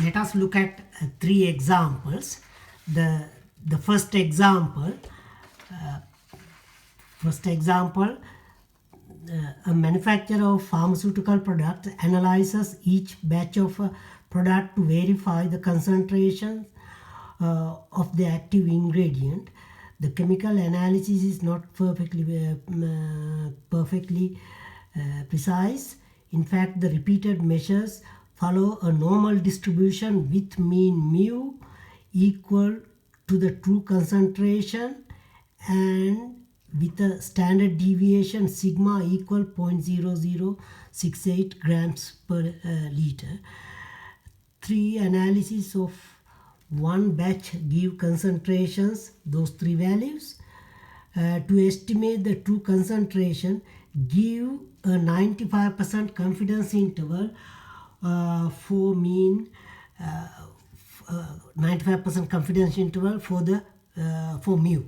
let us look at three examples. The first example, a manufacturer of pharmaceutical products analyzes each batch of a product to verify the concentration of the active ingredient. The chemical analysis is not perfectly precise. In fact, the repeated measures follow a normal distribution with mean mu equal to the true concentration and with a standard deviation sigma equal 0.0068 grams per liter. Three analyses of one batch give concentrations, those three values. To estimate the true concentration, give a 95% confidence interval for mean 95% confidence interval for the for mu.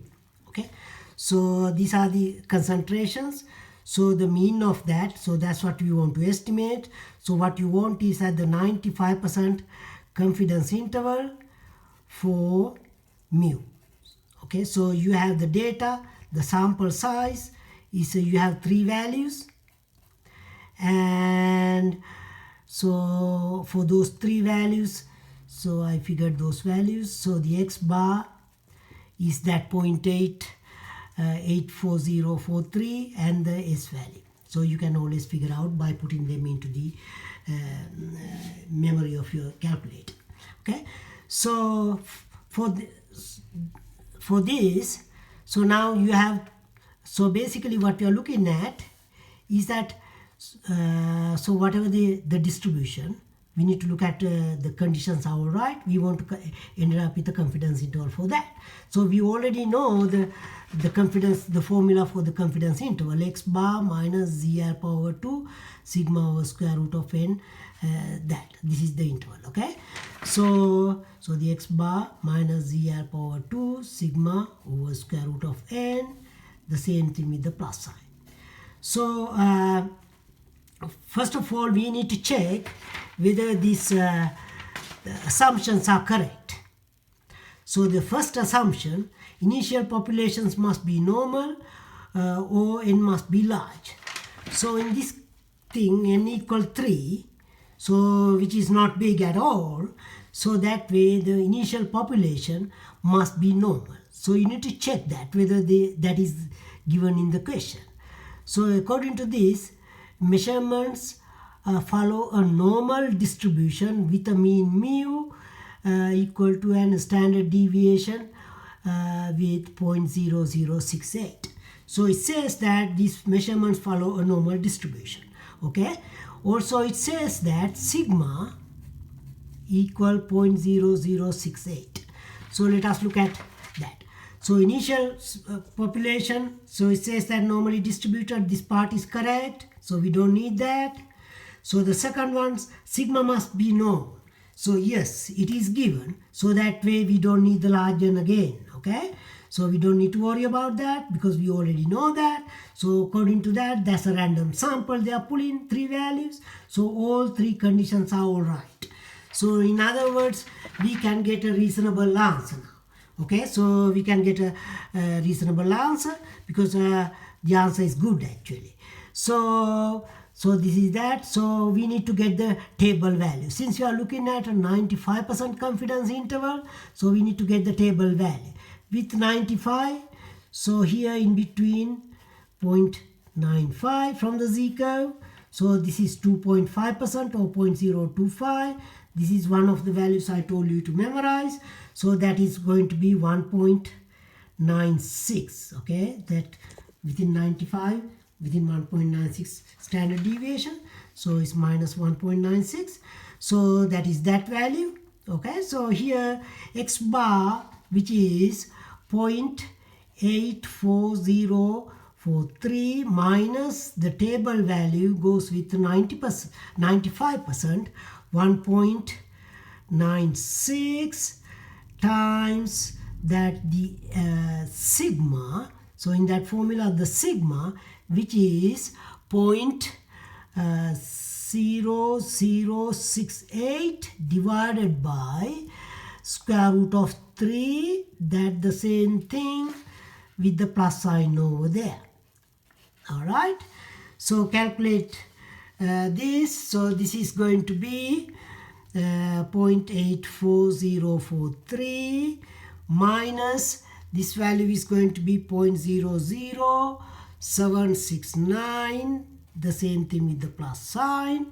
Okay, so these are the concentrations. So the mean of that, so that's what you want to estimate. So what you want is at the 95% confidence interval for mu. Okay, so you have the data, the sample size is you have three values, and so for those three values, so I figured those values. So the x bar is that 0.84043 and the s value. So you can always figure out by putting them into the memory of your calculator. Okay, so for this, so now you have, so basically what you're looking at is that so whatever the distribution, we need to look at the conditions are all right. We want to end up with a confidence interval for that. So we already know the confidence, the formula for the confidence interval, x bar minus ZR power 2 sigma over square root of n, that this is the interval. Okay, so the x bar minus ZR power 2 sigma over square root of n, the same thing with the plus sign. So first of all, we need to check whether these assumptions are correct. So the first assumption, initial populations must be normal or n must be large. So in this thing, n equal 3, so which is not big at all, so that way the initial population must be normal. So you need to check that whether that is given in the question. So according to this, measurements follow a normal distribution with a mean mu equal to a standard deviation with 0.0068. So it says that these measurements follow a normal distribution. Okay, also it says that sigma equal 0.0068. So let us look at that. So initial population, so it says that normally distributed, this part is correct, so we don't need that. So the second one, sigma must be known. So yes, it is given, so that way we don't need the large n again. Okay, so we don't need to worry about that because we already know that. So according to that, that's a random sample, they are pulling three values, so all three conditions are all right. So in other words, we can get a reasonable answer now. Okay, so we can get a reasonable answer because the answer is good actually. So this is that. So we need to get the table value. Since you are looking at a 95% confidence interval, so we need to get the table value. With 95, so here in between 0.95 from the Z curve, so this is 2.5% or 0.025. This is one of the values I told you to memorize. So that is going to be 1.96. Okay, that within 95, within 1.96 standard deviation, so it's minus 1.96. So that is that value. Okay, so here x bar, which is 0.84043 minus the table value goes with 90%, 95%, 1.96 times that the sigma. So in that formula, the sigma, which is 0.7 0.0068 divided by square root of 3, that the same thing with the plus sign over there. All right, so calculate this. So this is going to be 0.84043 minus this value is going to be 0.00769, the same thing with the plus sign,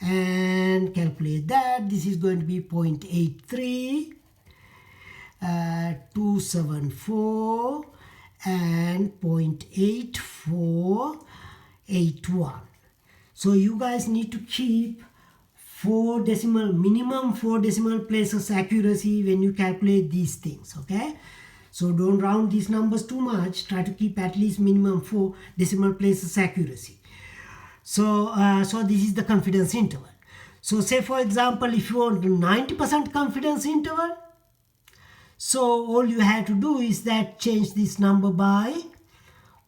and calculate that. This is going to be 0.83 274 and 0.8481. So you guys need to keep minimum 4 decimal places accuracy when you calculate these things, okay? So don't round these numbers too much. Try to keep at least minimum 4 decimal places accuracy. So this is the confidence interval. So say for example, if you want 90% confidence interval, so all you have to do is that change this number by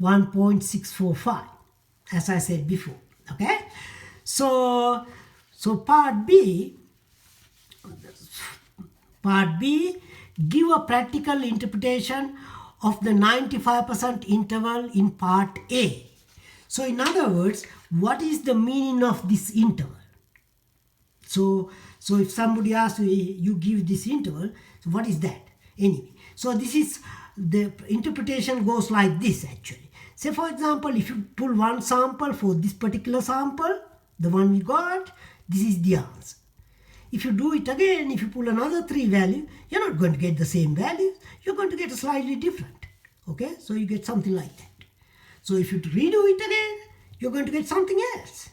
1.645, as I said before, okay? So part B, give a practical interpretation of the 95% interval in part A. So in other words, what is the meaning of this interval? So if somebody asks you give this interval, so what is that? Anyway, so this is the interpretation goes like this actually. Say for example, if you pull one sample for this particular sample, the one we got, this is the answer. If you do it again, if you pull another 3 value, you're not going to get the same value. You're going to get a slightly different. Okay, so you get something like that. So if you redo it again, you're going to get something else.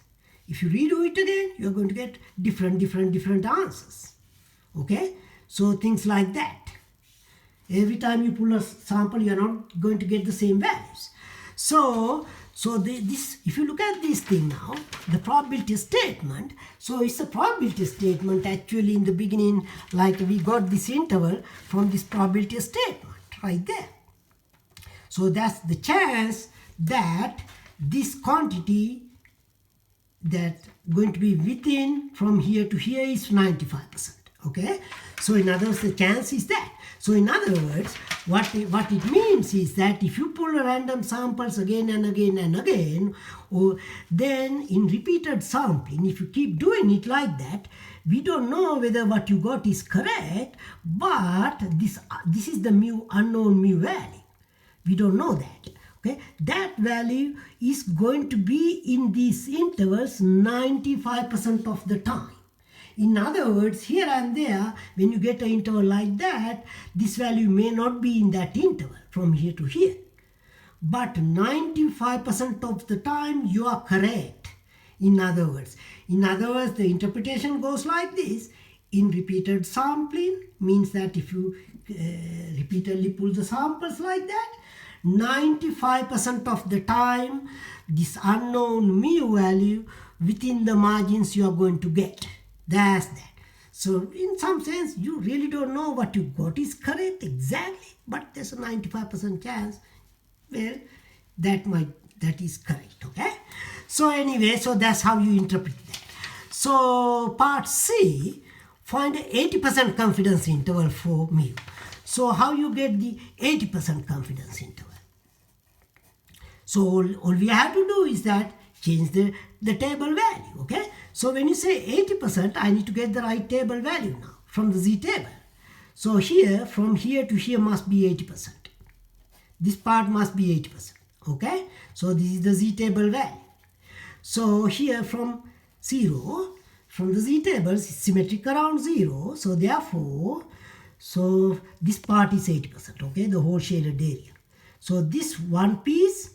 If you redo it again, you're going to get different answers. Okay, so things like that. Every time you pull a sample, you're not going to get the same values. So if you look at this thing now, the probability statement, so it's a probability statement actually in the beginning, like we got this interval from this probability statement right there. So that's the chance that this quantity that going to be within from here to here is 95%. Okay, so in other words, the chance is that. So in other words, what it means is that if you pull random samples again and again and again, or then in repeated sampling, if you keep doing it like that, we don't know whether what you got is correct, but this is the unknown mu value. We don't know that. Okay, that value is going to be in these intervals 95% of the time. In other words, here and there, when you get an interval like that, this value may not be in that interval from here to here. But 95% of the time, you are correct. In other words, the interpretation goes like this. In repeated sampling, means that if you repeatedly pull the samples like that, 95% of the time, this unknown mu value within the margins you are going to get. That's that. So in some sense, you really don't know what you got is correct exactly, but there's a 95% chance where that is correct. Okay. So anyway, so that's how you interpret that. So part C, find an 80% confidence interval for mu. So how you get the 80% confidence interval? So all we have to do is that change the table value, okay? So when you say 80%, I need to get the right table value now from the Z table. So here, from here to here must be 80%. This part must be 80%, okay? So this is the Z table value. So here from 0, from the Z table, is symmetric around 0. So therefore, so this part is 80%, okay? The whole shaded area. So this one piece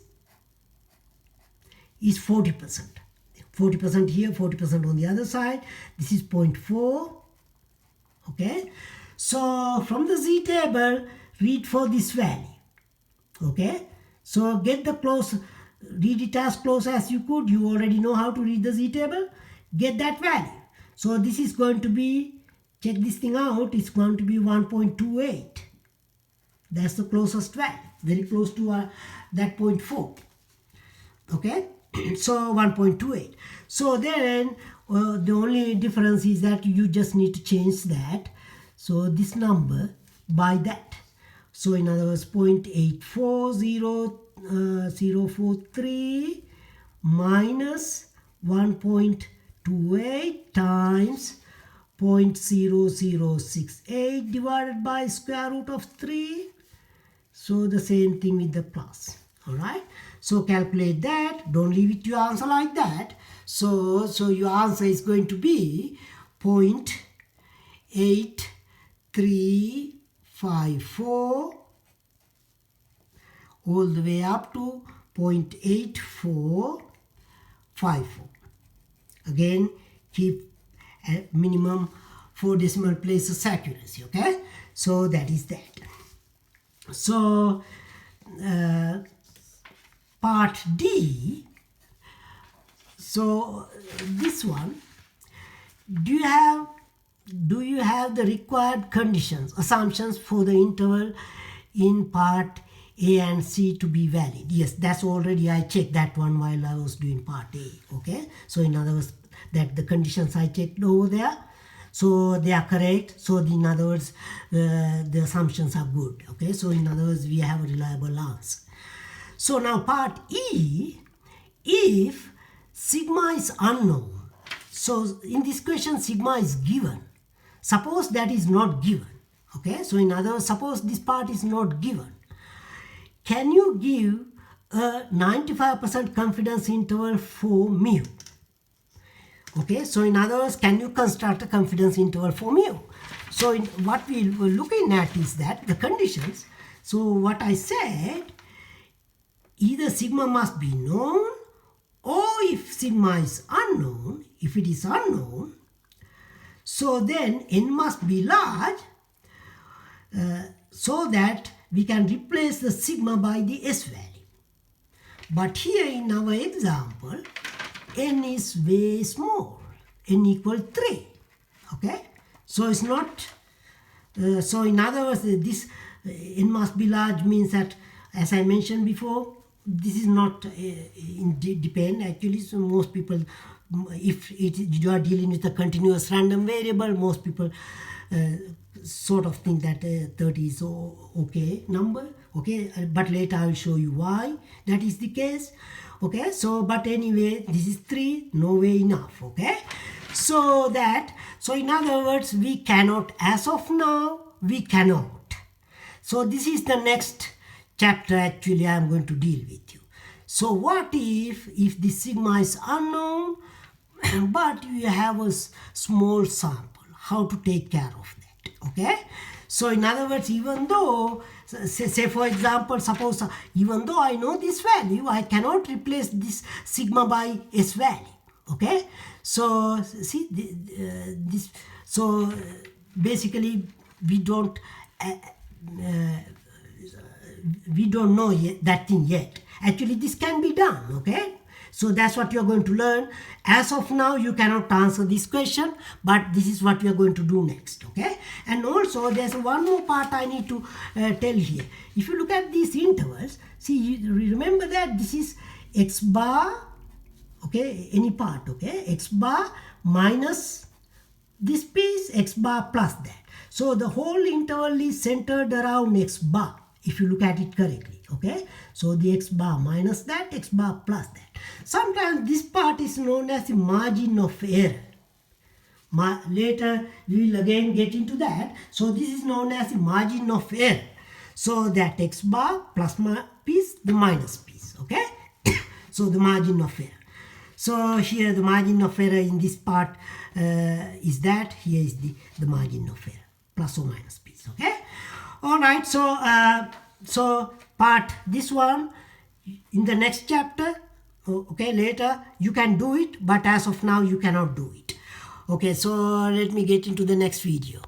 is 40%. 40% here, 40% on the other side. This is 0.4. Okay. So from the Z table, read for this value. Okay. So read it as close as you could. You already know how to read the Z table. Get that value. So this is going to be, check this thing out, it's going to be 1.28. That's the closest value. Very close to that 0.4. Okay. So 1.28. So then The only difference is that you just need to change that. So this number by that. So in other words, 0.840043 minus 1.28 times 0.0068 divided by square root of 3. So the same thing with the plus. All right. So calculate that. Don't leave it to your answer like that. So your answer is going to be 0.8354 all the way up to 0.8454. Again, keep a minimum 4 decimal places accuracy. Okay. So that is that. So part D. So this one, do you have the required conditions, assumptions for the interval in part A and C to be valid? Yes, that's already I checked that one while I was doing part A. Okay, so in other words, that the conditions I checked over there, so they are correct. So in other words, the assumptions are good. Okay, so in other words, we have a reliable answer. So now part E, if sigma is unknown. So in this question, sigma is given. Suppose that is not given. Okay, so in other words, suppose this part is not given. Can you give a 95% confidence interval for mu? Okay, so in other words, can you construct a confidence interval for mu? So what we were looking at is that the conditions. So what I said, either sigma must be known, or if sigma is unknown, if it is unknown, so then n must be large, so that we can replace the sigma by the s value. But here in our example, n is way small, n equal 3. Okay, so it's not, so in other words, this n must be large means that, as I mentioned before, this is not depend actually. So most people, if you are dealing with a continuous random variable, most people sort of think that 30 is okay number. Okay, but later I will show you why that is the case. Okay, so but anyway, this is 3, no way enough. Okay, so in other words, we cannot, as of now, we cannot. So this is the next chapter actually I am going to deal with you. So what if the sigma is unknown, but you have a small sample, how to take care of that? Okay, so in other words, even though, say for example, suppose even though I know this value, I cannot replace this sigma by s value. Okay, so see this, so basically we don't know yet, that thing yet. Actually, this can be done. Okay, so that's what you're going to learn. As of now, you cannot answer this question, but this is what we are going to do next. Okay, and also there's one more part I need to tell here. If you look at these intervals, see, you remember that this is x bar, okay, any part, okay, x bar minus this piece, x bar plus that. So the whole interval is centered around x bar, if you look at it correctly. Okay, so the x bar minus that, x bar plus that. Sometimes this part is known as the margin of error. Later we will again get into that. So this is known as the margin of error. So that x bar plus piece, the minus piece. Okay, so the margin of error. So here the margin of error in this part is that, here is the margin of error, plus or minus piece. Okay, all right. So so part this one in the next chapter. Okay, later you can do it, but as of now you cannot do it. Okay, so let me get into the next video.